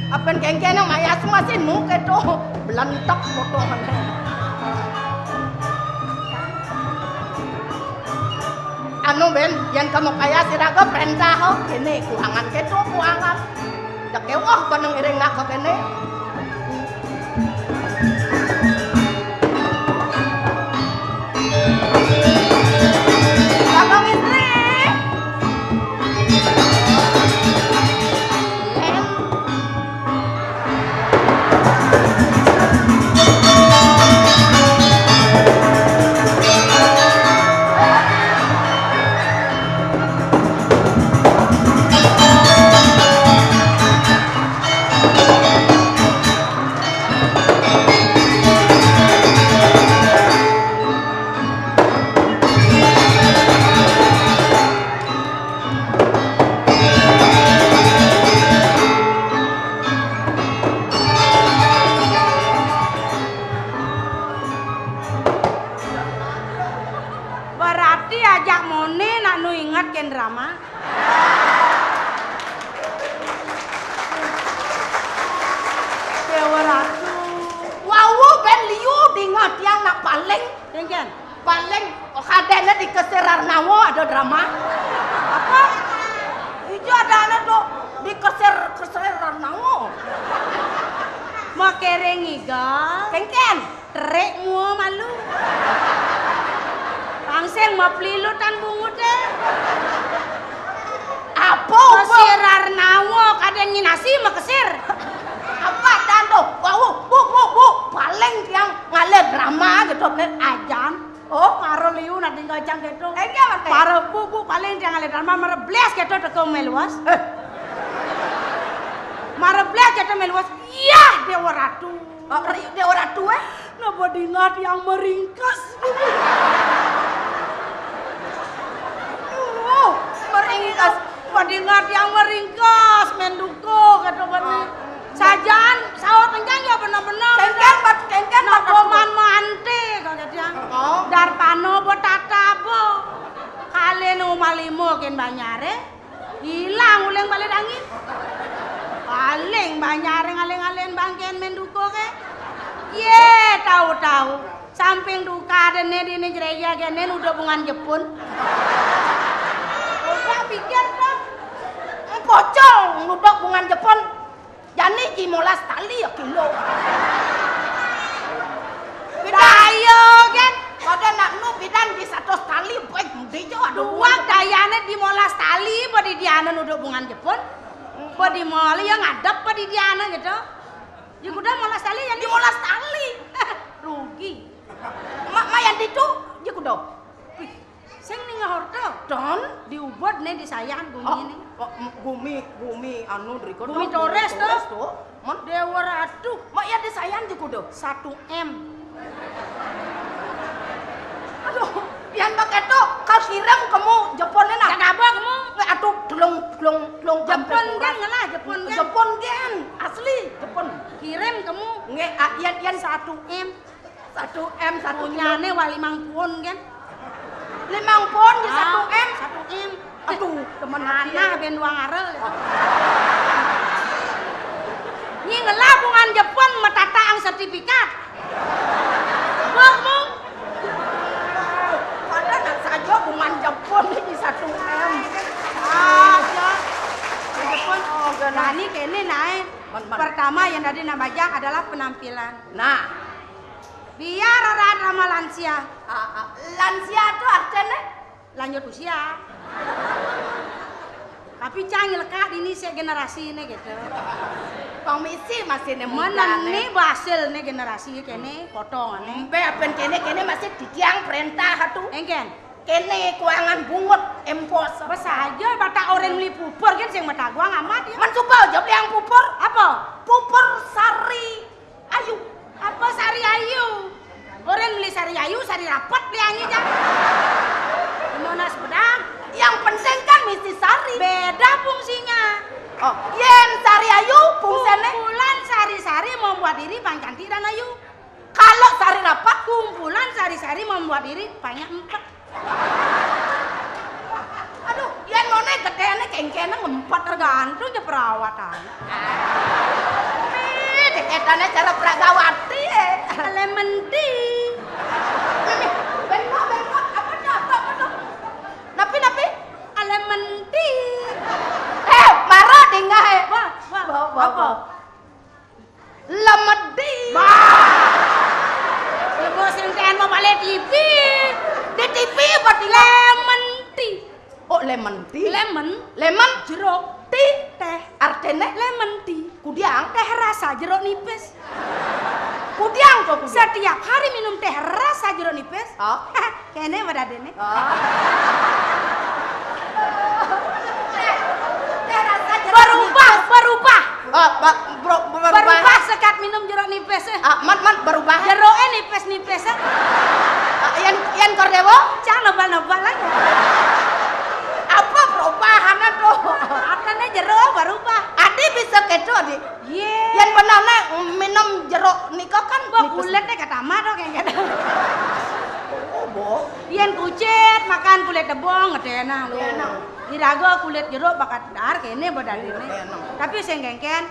Apen kengkene mayas masinu keto belantak potongan. Anu ben yang kamu kaya siraga perintah ho kene kuangan keto kuangan. Dak ewah baneng iring nak kene. Pertama yang tadi namanya adalah penampilan. Nah, biar orang sama lansia. Lansia itu artinya lanjut usia. Tapi canggih lekat ini saya generasi ini gitu. Komisi masih mana nih basil nih generasi kene potong nih. Be apen kene masih dikiang perintah hatu. Engken. Kene kuangan bungut empos. Besa aja bata orang beli pupur kan sing mata gua ngamat ya. Man coba jawab yang pupur. Apa? Pupur sari ayu. Apa sari ayu? Orang beli sari ayu, sari rapat liangnya aja. Gimana sepedang? Yang penting kan mesti sari. Beda fungsinya. Oh, yen sari ayu fungsinya kumpulan sari-sari membuat diri bang cantik dan ayu. Kalau sari rapat kumpulan sari-sari membuat diri banyak empat. Aduh, yen mone gedene kengkene ngempet tergantung je perawatan. etane cara Pragawati. Lemon tea. Bengkok, apa tuh? Napi? Lemon tea. Marah tinggal. Wah, apa? Lemedi. Ibu sing ten mau balik TV. Di TV apa di lemon tea? Oh, lemon tea. Lemon jeruk Tea. teh. Artene Lemon tea. kudiang. Teh rasa jeruk nipis. Kudiang tuh kudiang. Setiap hari minum teh rasa jeruk nipis. Oh. Kene pada dene. Berubah. Berubah sekat minum jeruk nipis. Man berubah. Jeruknya nipis. Yan kordewo. Jangan nebal-nebal lagi. Apa perubahannya tuh? Artinya jeruk berubah. Adi bisa kedo di. Ye. Yan benarnya minum jeruk nikah kan. Kulitnya kata mah dong kayak gitu. Oh, Yen kucit makan kulit debong ngedena lu. Enak. Dirago kulit jeruk bakat dar kene badan ini. Enak. Tapi sing gengken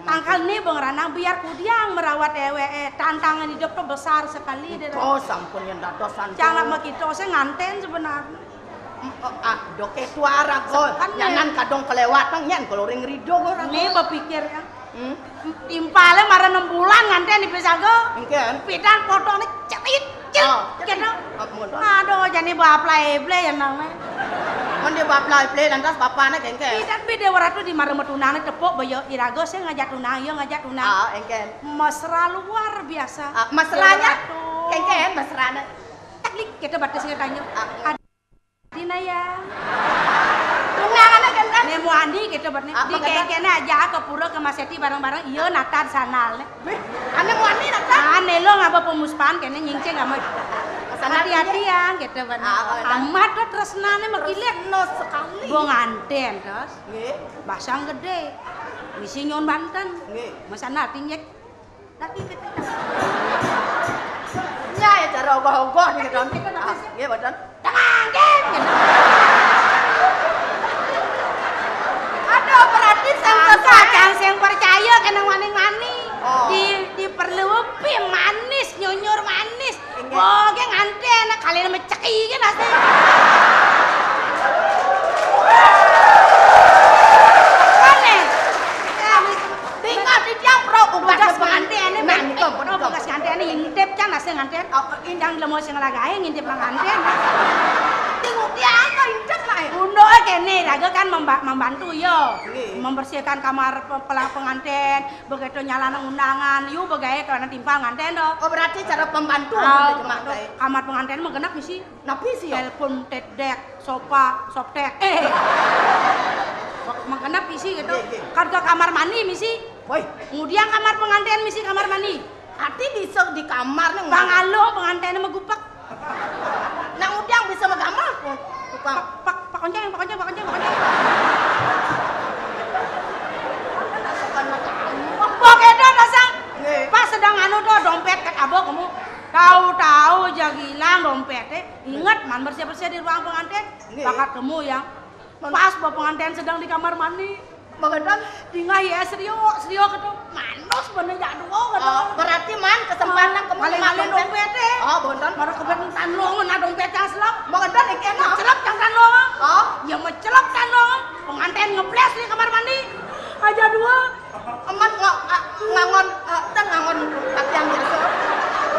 angkal nih Bang Ranang biar kudiang merawat ewe tantangan hidup tuh besar sekali deh. Oh, sampun yang dadosan. Jangan begitu saya nganten sebenarnya. Doke suara kok. Jangan kadang kelewat nyen kalau ring rido orang. Nih berpikir ya. Timpalnya marah 6 bulan nganten di pesago. Mungkin. Pidan potongnya cetit. Gitu. Aduh, jadi bawa play ya namanya. Man dia baplai play lantas bapaknya kengke. Pidan bide waratu di marah tunangnya tepuk bayo irago saya ngajak tunang. Engken. Mesra luar biasa. Mesranya kengken mesranya. Taklik kita batas tanya. Adina ya. Tunangannya kengken. Nemu Andi kita buat nih. Di kengkennya aja ke pura ke Maseti bareng-bareng. Iya natar sanal. Ane mau Andi natar. Ane lo ngapa pemuspan kene nyingcing nggak mau. Hati-hati ya gitu buat. Amat tuh tresnane makilit. No sekali. Gua nganten terus. Nggih. Basang gede. Misi nyon Banten. Nggih. Masa nating yek. Tapi kita. Ya cara ogoh-ogoh nih kan. Nggih, Badan. Tangan Aduh, berarti yang percaya kena wani-wani. Oh. Diperlupi manis, nyunyur manis. Oke nganten kalian meceki kan asli. Kone. Tinggal di tiang pro Bekas nganten bekas nganten ngintip can asli nganten. Indang lemo sing lagae ngintip lang nganten. Tengok tiang kok intip nae. Undo kene raga kan membantu yo. Membersihkan kamar pengantin, begitu nyalana undangan, yu begawe kana timpang nganten do. Oh, berarti cara pembantu Kamar pengantin mah genap misi. Napi sih ya? Telepon, tedek, sofa, soptek. Mengenap misi gitu. Kan ke kamar mandi misi. Woi, Kemudian kamar pengantin misi kamar mandi. arti bisa di kamar nih. Pangalo pengantin megupak. Nang udang bisa megamar kok. Tukang. Pak konceng. Pokoknya dasang. Pas sedang anu tuh dompet kat abo kamu. Tahu aja hilang dompetnya. Ingat man bersih-bersih di ruang pengantin. Bakat kamu yang pas bawa pengantin sedang di kamar mandi. Mengendang Tinggal ya serius gitu. Manus bener jak duo gitu. berarti man kesempatan kamu Malin-malin dompetnya. Oh, bonton. Baru kebetulan tanlongan ada dompet yang selap. Mengendang iki enak. Celap yang tanlongan. Oh, Ya mencelap tanlongan. Pengantin ngebles di kamar mandi. Aja dua. aman ngangon ngangon yang biasa.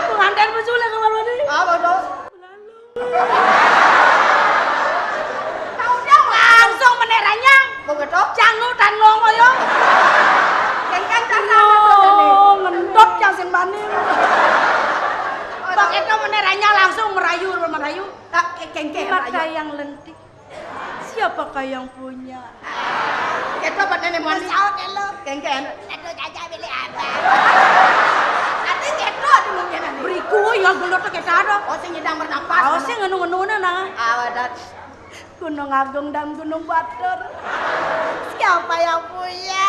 Pengantin besul di kamar mandi. Bodoh. Langsung meneranya. Begitu? Jangan tanlong ayo. Kengkang cara Ngendot yang sing bani. Begitu meneranya langsung merayu. kengkeng Mata yang lentik. Siapakah yang punya? Kita bener mandi. Saut elo. Kengkeng. Aduh caca pilih apa? Arti keto di mungkin nanti. Beriku ya gelot kita ada. Oh, sing nyedang bernapas. Awas sih ngenu-ngenunya nah. Awadat. Gunung Agung dan Gunung Batur. Siapa yang punya?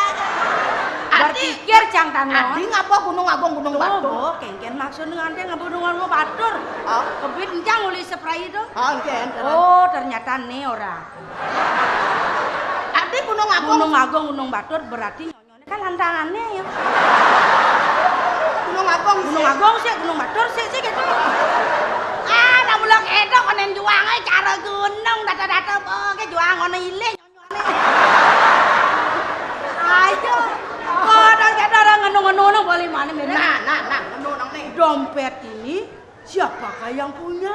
Berpikir cang tanong. Adi ngapa Gunung Agung Gunung Batu? Oh, kengken maksud ngante ngabudung Gunung Batur. Oh, Kebit encang uli spray itu. kengken. Oh, ternyata nih orang. Adi Gunung Agung. Gunung Agung Gunung Batur berarti nyonyone kan lantangannya ya. Gunung Agung. Gunung Agung sih, Gunung Batur sih gitu. Ah, dah mula kedo konen juang cara gunung data-data ke juang ngono ilih nyonyone. Ayo. Kodang kedo orang ngenung-ngenung boleh mana mere. Nah, ngenung nih. Dompet ini siapakah yang punya?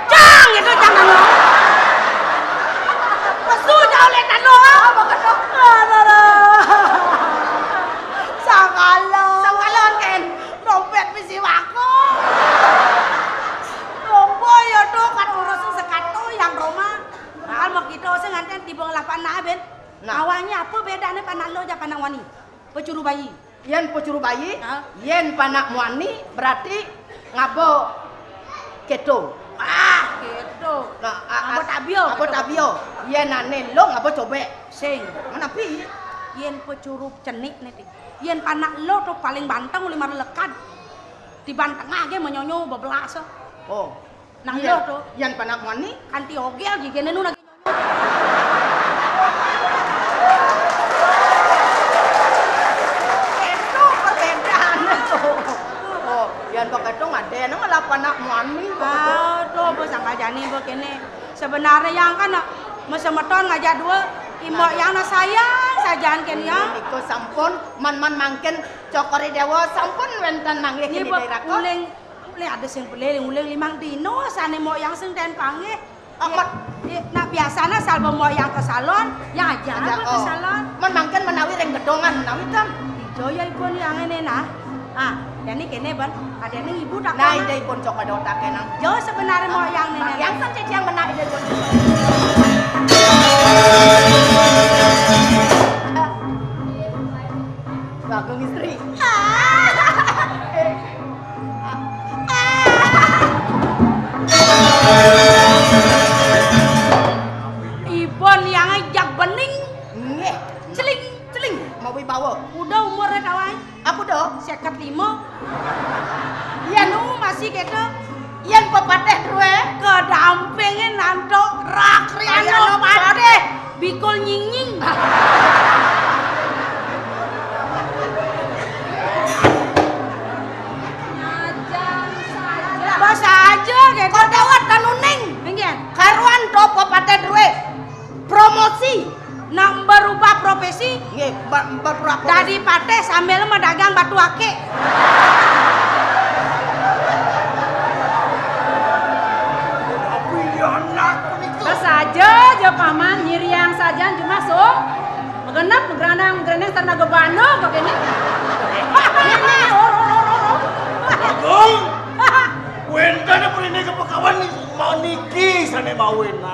Cang itu jangan lo. Pesu jauh letan lo. Sangalon Ken. Dompet misi wako. Dombo ya tuh kan urusan sekatu yang Roma. Kalau mau kita sih nganten tiba ngelapan ben. Awalnya apa bedanya panak lo aja panak wani? Pecuru bayi. Yen pecuru bayi, yen panak muani berarti ngabo keto. Ah, gitu. Nah, Ngabo tabio. Yen ane lo ngabo cobek. Sing. Mana pi? Yen pecuru cenik nih. Yen panak lo tuh paling banteng lima lekat. Di banteng aja menyonyo bebelas. Oh. Nang lo tuh. Yen panak muani Anti ogel jika nenu lagi nyonyo. itu perbedaan tuh. Oh, yen begitu ngade nang lah panak muani. Tuh besang aja nih begini. Sebenarnya yang kan mesemeton ngajak dua imo yang sayang sajaan ken yang. Niku sampun man mangken cokori dewa sampun wenten manggih Ini di daerah ko. uling ada sing beli uling 5 dino sane mo yang sing ten panggih. Nah biasanya salbo mo yang ke salon, yang aja ke salon. Man mangken menawi reng gedongan menawi tam. Ijo ya ipun yang ini nah. Ah, dan ini kene ban, ada ini ibu tak Nah, ide pun cok ada otak kenang. Jo sebenarnya mo yang nenek. Yang kan cici yang benar ide pun. Bagong istri. Ibon yang ajak bening, Nggih, celing. Mau wibawa. udah umurnya kawan. Aku do. 55. Yen Nu masih gitu. yen pepateh duwe Kedampingin nanto rak riano pade bikul nying. Bahasa aja gitu. kok dawat tanuning. Pengen Karuan do pepateh duwe promosi. nak berubah profesi Nggih, berpura-pura. dari pate sambil medagang batu ake. Saja aja paman nyiriang saja cuma so megenap megeranang megeranang tenaga bano begini. Ini Agung, wenda na pun ini kepakawan ni mau niki sana mau wena.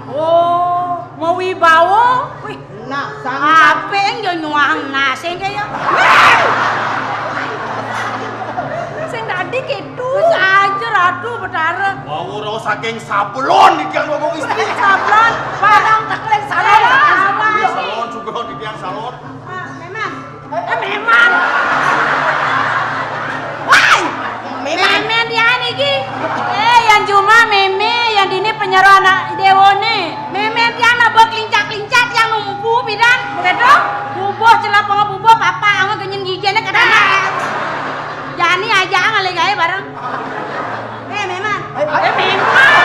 Oh, mau wibawa. Wih, Nah, sang apa yang nyuang nasi kaya? sing tadi gitu. Saja ratu betara. Mau raw saking sablon niki ang ngomong istri. Sablon, padang tekleng salon. Salon juga niki ang salon. Memang. Memang. Meme dia niki. Yang cuma meme yang dini penyeru anak dewone. Meme dia nak berkelincak-kelincak yang numpu bidan. Begitu? Bubuh celah pengebubuh papa angga genyen giginya kadana. Jani aja ngale gawe bareng. Memang. Memang.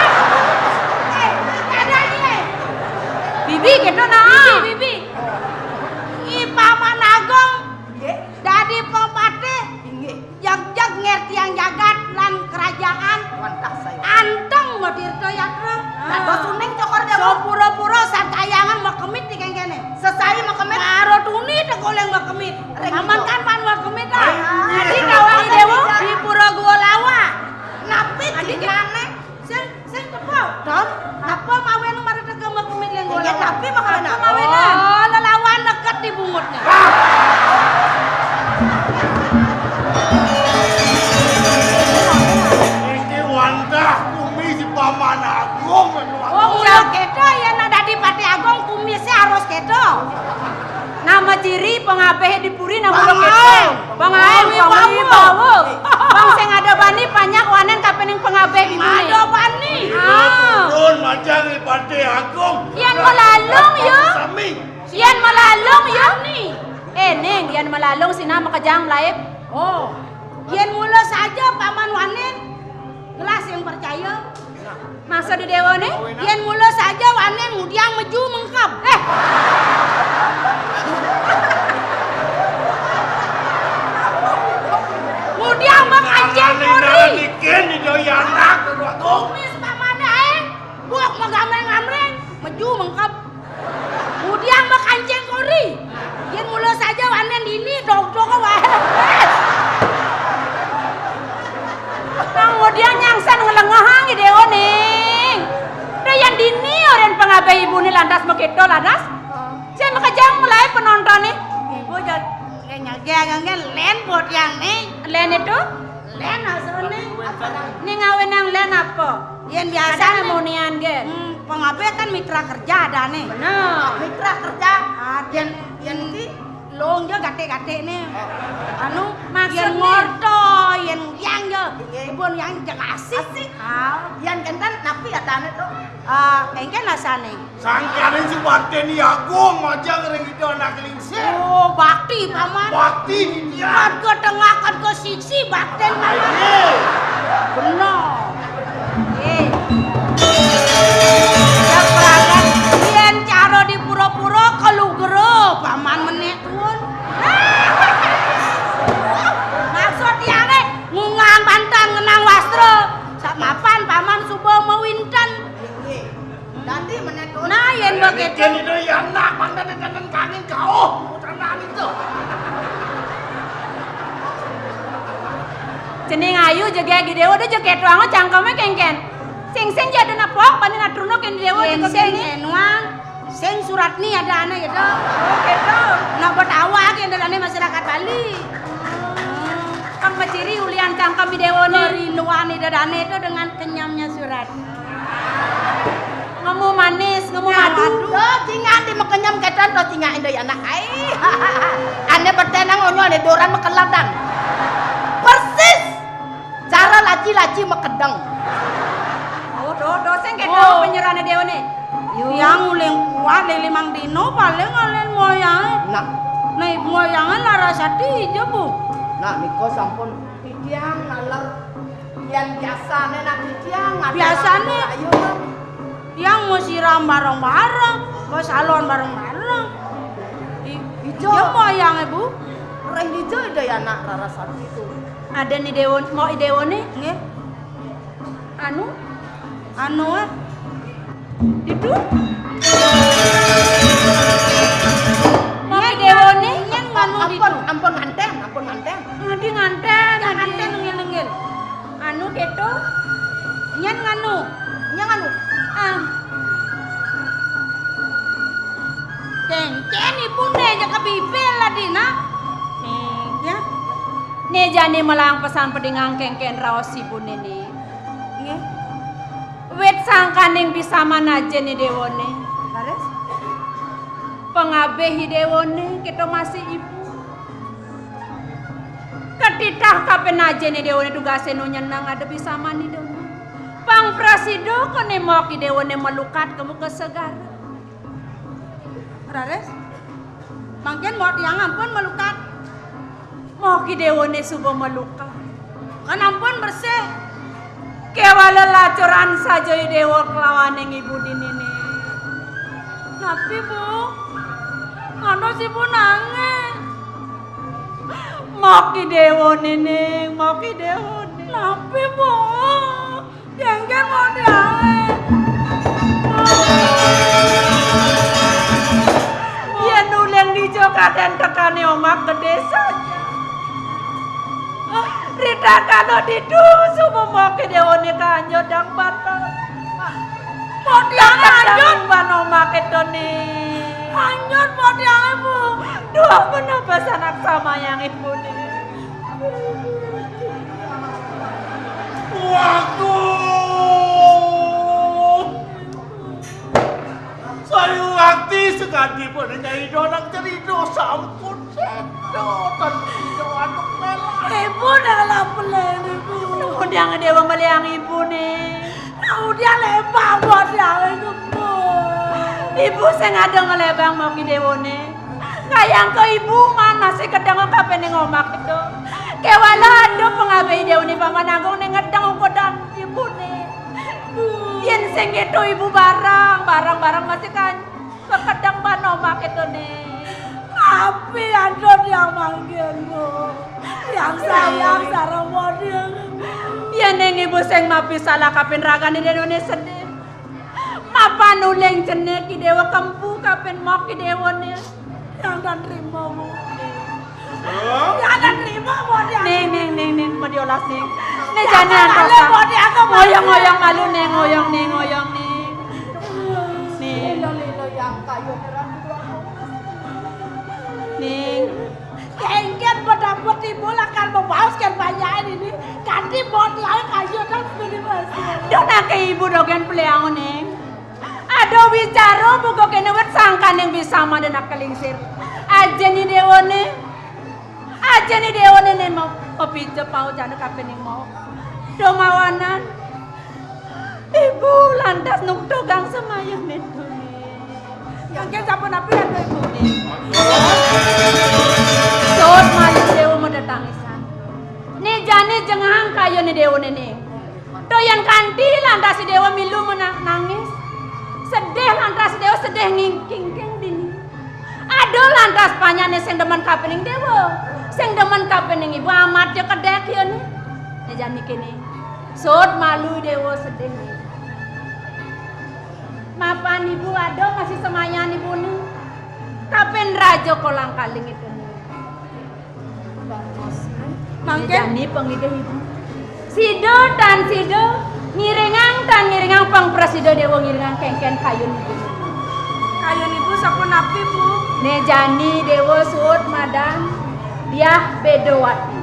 Ada ni. Bibi gitu nah. Bibi. Paman Agung. Dadi pepatih Nggih, jag-jag ngerti yang jagat lan kerajaan wantah saya. anteng modirto yatra. Dados suning cokor dewa. So pura-pura sakayangan makemit di kene. Sesai mau kemet. Karo tuni tegoleng makemit. Reng Aman itu. kan pan makemit lah. Adi kawangi dewa di pura gua lawa. Napi dinane. Sing tepo. Dom, apa mawen nu mari tege makemit leng gua Ya, lawa. tapi makanan. Apa mawenan? Oh, lelawan deket di bungutnya. Iki wandah kumi si paman Agung. Oh, ulah kedo ya ada di Pati Agung kumisnya harus kedo. Nama ciri pengabeh di puri nama Pangae. gitu. Pangae Wibawa. wibawa. Bang sing ada bani banyak wanen kapening pengabeh di puri. Ada bani. Ah. Turun macam ni Pati Agung. Yan malalong yo. Sami. Yan malalong yo. Neng, yan malalong sina makajang laib. Oh, yen mula saja paman wanen gelas yang percaya. Masa di dewa nih? Yen mula saja wanen ngudiang meju mengkap. Ngudiang mengancing kori. Bikin di doi anak tuh. Mis paman aeng, buak megamreng-gamreng, meju mengkap. Ngudiang mengancing kori. Yen mula saja wanen ini dog-dog wae. Kemudian nyangsan ngelengahang di dewa nih. Yang dini orang pengabai ibu nih lantas begitu lantas. Saya makajang mulai penonton nih. Ibu jadi kayaknya len buat yang nih. Len itu? Len asone. Nih ngawin len apa? Yang biasa Ada nih. nemonian gen. Pengabe kan mitra kerja ada nih. Benar. Mitra kerja. Yang ini long jo gate-gate nih. Anu Maksud yang nih? ngorto, yang jo. Ibun yang jaga asik. Yan kentan napi atane tuh. Engken asane. Sangkarin si Bakti ni agung aja ngereng itu anak lingsir. Oh, bakti paman. Bakti ni dia. Kan ke tengah kan ke siksi bakten paman. Aye. Benar. Ya peragan yen cara di pura-pura kalugero paman meneh tuun. Maksud tiange ngungang bantan ngenang wastra. Sak mapan paman subuh mewinten. Nggih. Dadi menetun. Nah yen begitu. Bikin di doi anak pandan kangin kau. Putra itu. Cening ayu jaga di dewa dia jaga tuang cangkemnya kengken. Sing jadi napok paling natruno ken di dewa Yen juga sing kene. enuang sing surat ni ada ana gitu. Oh gitu. Nah betawa ke dalane masyarakat Bali. Kang maciri ulian cangkem di dewa nih. Dari luar ni dadane itu dengan kenyamnya surat. Ngemu manis, ngemu madu. Tuh cingan di mekenyam ketan tuh cingan indai anak ai. Ane bertenang onyo ane doran mekeladang. Persis. Cara laci-laci mekedeng. Do sing kedo Oh. penyerane dewa nih. Yang uling kuat dari 5 dino paling alen moyang. Nah, Nah moyangnya larasati aja bu. nah niko sampun pikiang ngaler yang biasane nak pikiang ngader. Biasane. Ayo. Yang mau siram bareng-bareng, mau salon bareng-bareng. Ijo. Ya moyangnya bu. Reng ijo indai anak Rarasati itu. Ada nih dewa mau i dewa nih. Nggih. Anu Anu itu. Mau i dewa nih. Yang nganu ditu. Ampun nganten, ampun nganten. Ngadi nganten, Nganten ngilengil. Anu gitu. Nyen nganu. Nya anu. Cen ibu nih jaga bibir lah dina. Ya. Nih jani melang pesan pedingang kengken raos ibu nih. Nggih. Wet sangkaning bisa manaje nih dewa nih. Lares. Pengabehi dewa nih kita masih ibu. Ketitah kapen aja nih dewa nih tugasnya nu nyenang ada bisa mani dewa. Pang prasido kene mau ki dewa nih melukat kamu ke segar. Lares. Mangken mau tiang ampun melukat. Mau ki dewa nih subuh melukat. Kan ampun bersih. Kewala lacuran saja dewa kelawan yang ibu dini nih. Tapi bu, ada si bu nangis. Mau ki dewa nih, mau ki dewa nih. Tapi bu, jengkel mau diangin. Ya nuleng di Jokaten tekane omak gede saja. Rita kalau didusu mau ki dewa nih kanyo dang batal. Mau diangin anjut. Ban omak itu nih. Anjut mau diangin bu. Dua kenapa anak sama yang ibu nih. Waduh. Saya waktu sekali pun nyai donang cerita sampun sedo tentu anak melah. Ibu dalam pelen ibu. Udah ngedewa meliang ibu nih. Udah lembang buat diangin bu. Ibu sengaja ngelebang mau ki dewa nih. Kayang ke ibu mana sih kadang kapan yang ngomak itu. Kewala ado pengabai dew ni pamanagong ni ngedang kodang ibu ni. Yen sing itu ibu barang masih kan kekedang panomak itu nih. Tapi Andon yang manggilmu, yang sayang sarang model. Yen ning ibu sing mapi salah kapin ragane dene sedih. Mapa nuleng jenek ki dewa kempu kapin mok ki dewa ni. Yang dan terima mu. Yang dan terima mu dia. Ning mau diolasing. Nih jangan antosa. Ngoyong-ngoyong malu nih ngoyong nih. Nih. Lilo yang kayu Ning. Kengken pendapat ibu akan membauskan banyak ini. Ganti bodi ayo kayu dan beli masih. Dona ke ibu dogen peliang nih. Ada bicara buka kene wet sangkan yang bisa madana kelingsir. Aja nih dewane nih mau pepijak pau jana kapening mau. Domawanan. Ibu lantas nuk dogang semayang itu nih. Yang kan siapa napi ada ibu nih. Sot malu dewa mendatangisan. Nih jani jengang kayu nih dewa nih. Doyan kanti lantas si dewa milu menangis. Sedih lantas dewa sedih ngingking dini. Aduh lantas panyane sing demen kapening dewa. Sing demen kapening ibu amat ya kedek ya nih. Nih jani kini. Sot malu dewa sedih nih. Mapan ibu ado masih semayan ibu nih. Kapen raja kolang kaling itu nih. Mangken Jani pengide ibu. Sido ngiringang pang prasido dewa ngiringang kengken kayun ibu. kayun ibu sapu napi bu. Ne jani dewa suut madam dia bedowati.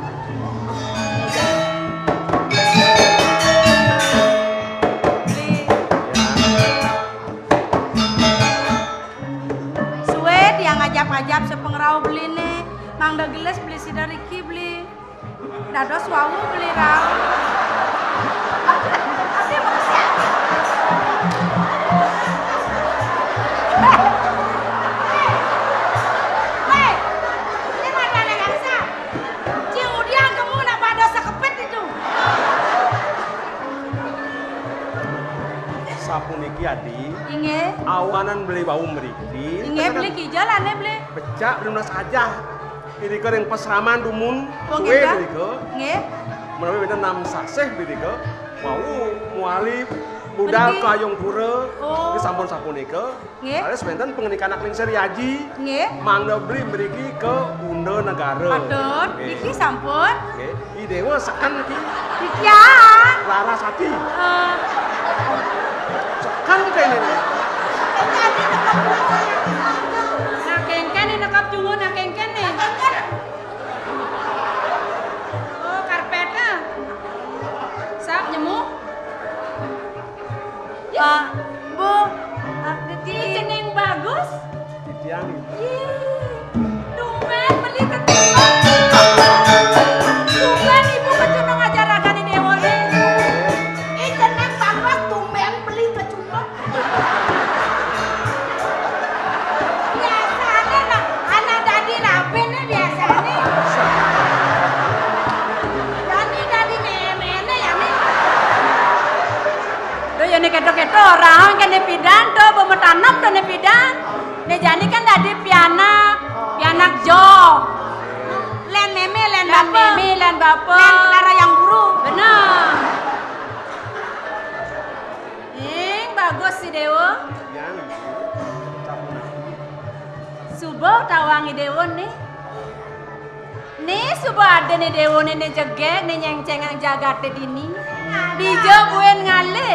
Suet yang ajab-ajab sepengerau beli nih. Mang geles beli si dari ki beli. Dados wawu beli rau. Sapuniki adi. Inge, Awanan beli bau meriki. inge beli kijal ane beli. Becak bener saja. Ini ke yang pesraman dumun. Oh, Kue gitu? beli ke. Inge, Menawi beda nam saseh beli ke. Mau mualif budal Pergi. kayong pura. Oh. Di sampun sapunike. Nggih. Ada sebentar pengenikan akling seriaji. inge. Mangga beli meriki ke Unda Negara. Patut, Nggih. iki sampun. Oke, idewa sekan ki Iki ya. Larasati. Sekan kayak ini. Nah kengken ini nekap jungo nah kengken nih. Oh karpetnya. Sap nyemu. Bu, Ini jeneng bagus. Titiangi. Tumben beli ketupat. Tumben ibu kecuna ngajarakan ini dewa nih. Ini jeneng bagus tumben beli kecumbat. biasanya nak anak dadi rapi nih biasanya. Dadi mene ya nih. Tuh ya nih keto-keto orang kan nih pidan tuh bemetanap tuh nih pidan. Nih jani kan tadi pianak jo. Len meme, len Lan bape. mimi, lan bape. Len Clara yang guru. Bener. Bagus si Dewa. Titiangi. Sapunaki. Subo tawangi Dewa nih. Nih subo ada nih Dewa nih jegek nih nyengcengang jagate dini. Dijo buen ngale.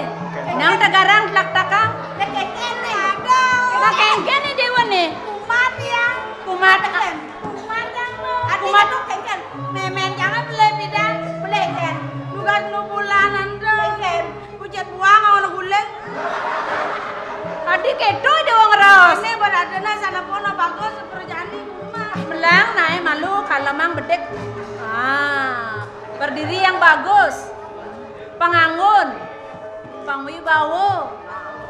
Nang tegarang tlak takang. Kekeken nih. Nah kengken nih Dewa nih. Kumat ya. Kumat. Kumat yang lo. Kumat. tuh kengken. Memen jangan beli bidan. Beli ken. Duga nu bulanan tuh. Kengken. Pucat buang awal guleng. Tadi kedo Dewa ngeros. Ini beradana sana pono bagus seperjani rumah. Melang naik malu kalamang bedek. Berdiri yang bagus. Panganggun. Pangwibawo.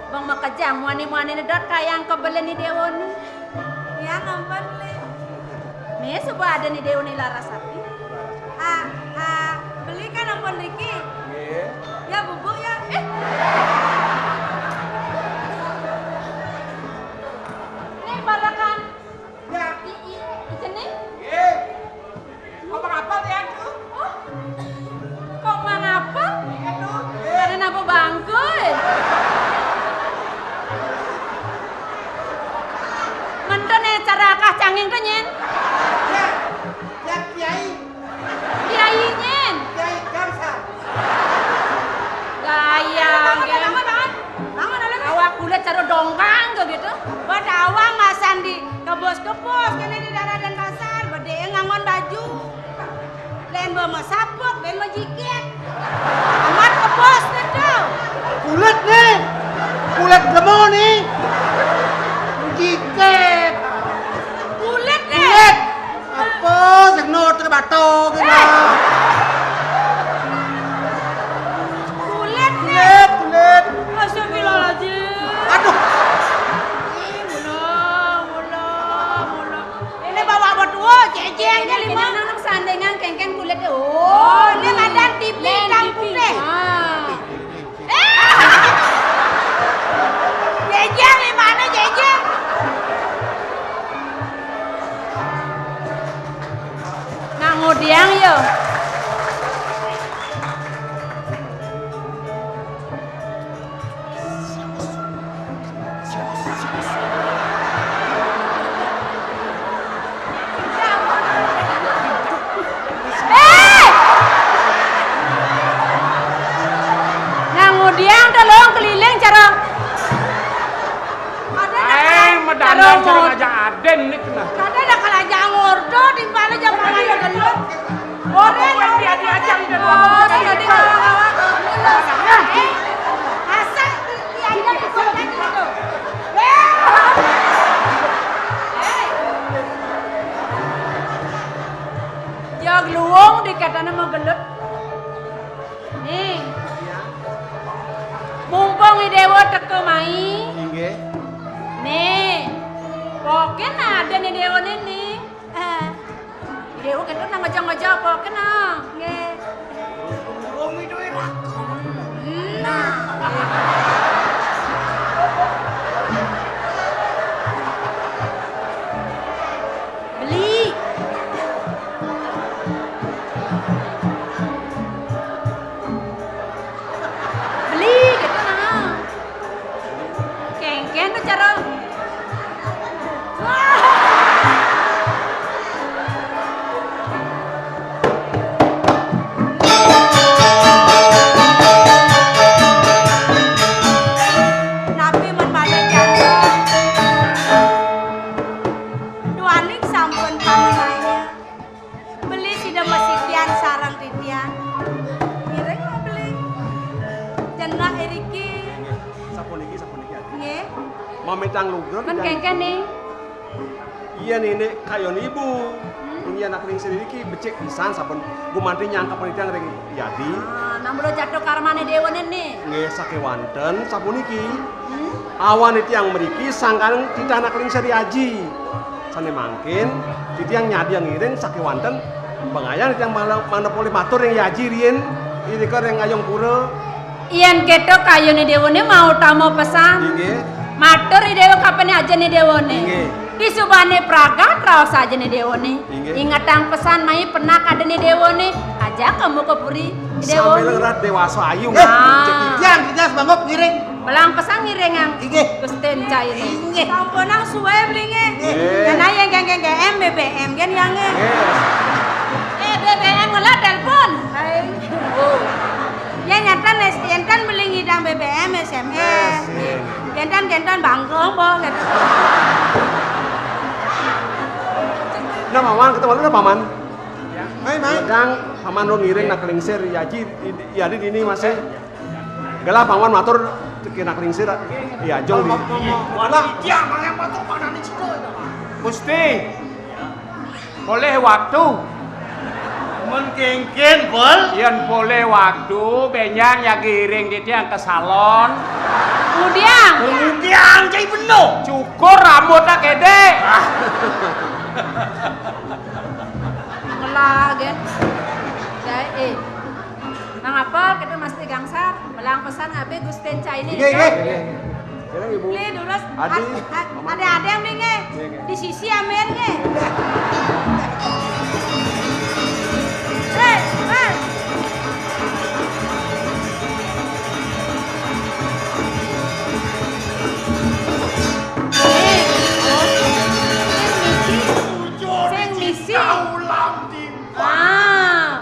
Bang makajang muani-muani nedot kayang kebelen ni Dewa ni. Ya ngampan beli. Nih subuh ada nih Dewa ni Larasati. Belikan ampun Riki. Nggih. Ya bubuk ya. Nih balakan. Ya. Sini. Nggih. Ngomong apa teh aku? Kok mangapa? Iya tuh. Karena apa bangku? Mentone cara kacangin tuh nyen. Ya. Ya Kiai. Kiai nyen. Kiai Gamsa. Gaya. Bangun ada. Awak kulit cara dongkang kok gitu. Badawang ngasan di kebos-kebos kene di daerah Denpasar, bade ngangon baju. Lain bawa saput, lain bawa jiket. Amat kebos tuh. Kulit nih. Kulit gemo nih. Jiket. Kulit deh. Kulit. Apa sing not ke batok gitu. Kulit deh. Kulit, kulit. Astagfirullahaladzim. Aduh. Mula. Ini bawa berdua, jejengnya Ini lima. nang sandengan kengken kulit. Oh, ini madan TV hitam putih. Jejeng limana jejeng? Nang udiang yo. Nang udiang tolong keliling cara. Medangan cara ngajak Aden nih kena. Kada ada kalaja ngordo di mana jam pangan gelut. Orang yang diajak di Oh, jadi awak. Asal diajak di sana gitu. Jog luwung dikatana mau gelut. Nih. Mumpung idewo teko mai. Nggih. Nih. Poken ada nih dewo nih. Dewo kan nang ngajak-ngajak poken ah. Nggih. Wong itu aku. Nah. Beli. Beli gitu nah. Kengken tuh cara. Napi men bade jangan. Duaning sampun panimanya. Beli sida masitian sarang titian. Kireng mau beli. Jenah Eriki. Sapuniki. Nggih. Mau metang lugrut. Kan kengken nih. Iya nenek kayon ibu. Ini anak ring sendiri ki becek pisan saben gumanti nyangka penitian ring yadi. Ah, nambro jatuh karmane dewo nih. Nggih sakewanten sapuniki. Awan itu yang meriki sangkan kita anak ring seri aji. Sane mangkin titiang nyadi yang ngiring sakewanten bangayang yang monopoli matur yang yaji rien. Ini kan yang ayong pura. Iyan keto kayo ni dewo nih mau tamu pesan. Nggih. Matur ni dewo kapan aja nih dewo nih. Nggih. Di subane praga raos aja nih dewo nih. Nggih. Ingat ang pesan mai pernah ada nih dewo nih. Aja kamu ke puri ni dewo. Sambil ngerat dewasa ayu. Ah. Cek kita sebangop ngiring. Belang pesan ngiring ang. Nggih. Gusten cai ini. Sampun nang suwe blinge. Nggih. Karena yang geng BBM kan yang BBM ngelah telepon. Oh. Ya nyantan beli ngidang BBM SMS. Gentan bangkong po gitu. Nah paman ketemu lu paman. Mai. Kadang paman lo ngiring nak lingsir yaji yadi dini masih. Gala paman matur kena lingsir ya jong di. Wala. Dia mang matur panan di situ. Musti. Boleh waktu. Men kengken bol. Yen boleh waktu benyang ya giring di tiang ke salon. Kemudian. Kemudian cai beno. Cukur rambutnya gede. Ngelah gen. Dai, Mang Apol, kita mesti gangsar, melang pesan abe Gusten Cai ini. Sekarang ibu. Beli dulu. Adi. Ada yang nih nge. Di sisi amin nge. Hei. Sing misi.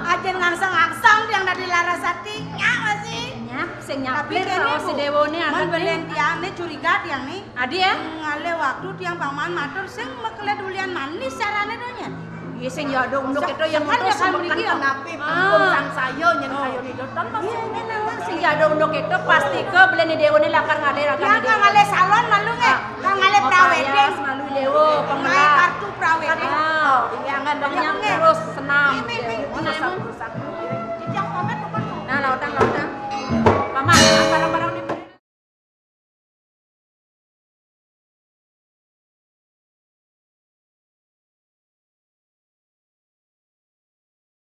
Ajen ngangsang-ngangsang yang dari Larasati. Nyak masih. Nya, sing Tapi nyapir kene kalau si Dewo nih Man akan belen tiang nih curiga tiang nih. Adi ya? Ngale waktu tiang paman matur sing mekele dulian manis carane donya. Iya sing ya dong itu yang Kan untuk ya kan mriki ya. Napi pun sang sayo nyen kayo ni doton mas. Iya, sing ya dong itu pasti ke beli ni Dewo nih lakar ngade Yang kang ngale salon malu nge. Kang ngale prawedeng. Malu Dewo Ngai pengelar. kartu prawedeng. Ini angan Yang banyak terus senam. Ini. Nah, lautan